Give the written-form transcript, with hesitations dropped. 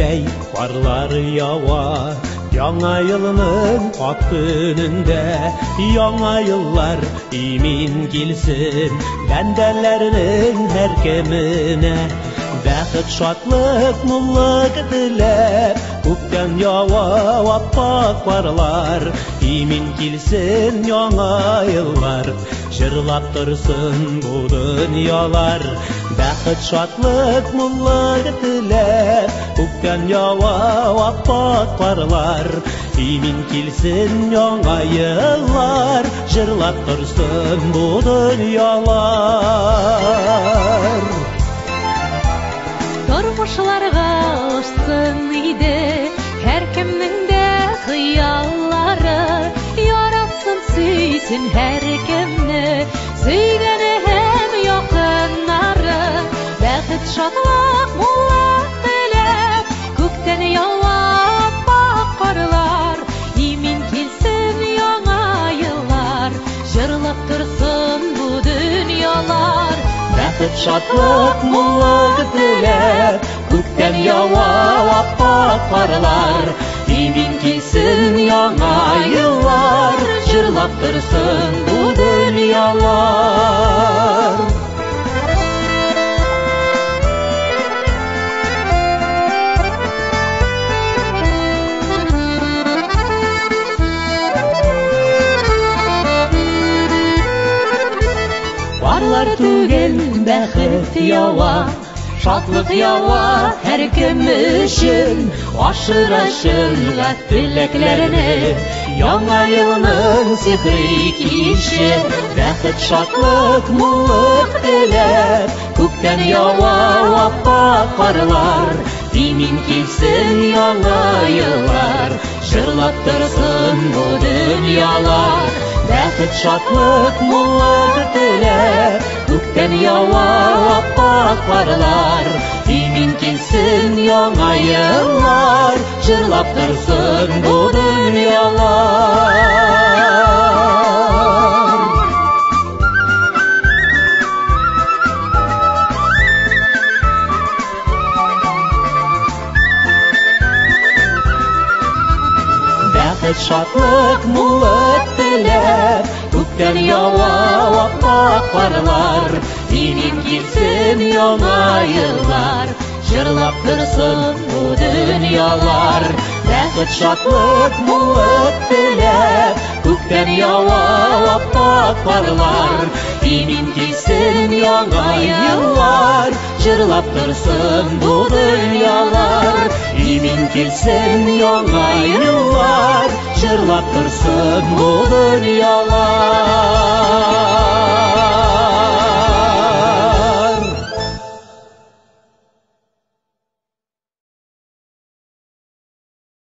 Ey karlar yawa Яңа yılının ak gününde Яңа yıllar imin kilsin Bendelerinin her kemine Бәхет шатлык муллык dilep Күктән ява аппак карлар Имен килсен яңа yıllar Җырлап торсын бу дөньялар Бәхет шатлык муллык dilep Күктән ява аппак карлар Имен килсен яңа yıllar Җырлап торсын бу дөньялар Тормышларга ошсын иде Һәр кемнең дә хыяллары Яратсын, сөйсен һәр кемне Сөйгәне һәм якыннары Бәхет, шатлык, муллык теләп Күктән ява аппак карлар Имен килсен яңа yıllar Җырлап торсын бу дөньялар Бәхет, шатлык, муллык теләп Күктән ява аппак карлар Имен килсен яңа yıllar Җырлап торсын бу дөньялар Карлар түгел бәхет ява Шатлык ява һәр кем өчен Ашыра шөлгәт теләкләрне Яңа елның сихри киче Бәхет, шатлык, муллык теләп Күктән ява аппак карлар Имен килсен яңа yıllar Җырлап торсын бу дөньялар Бәхет, шатлык, муллык теләп Күктән ява аппак карлар Имен килсен яңа yıllar Җырлап торсын бу дөньялар Бәхет, шатлык, муллык теләп Күктән ява аппак карлар Имен килсен яңа yıllar Җырлап торсын бу дөньялар Бәхет, шатлык, муллык теләп Күктән ява аппак карлар Имен килсен яңа yıllar Җырлап торсын бу дөньялар Имен килсен яңа yıllar Җырлап торсын бу дөньялар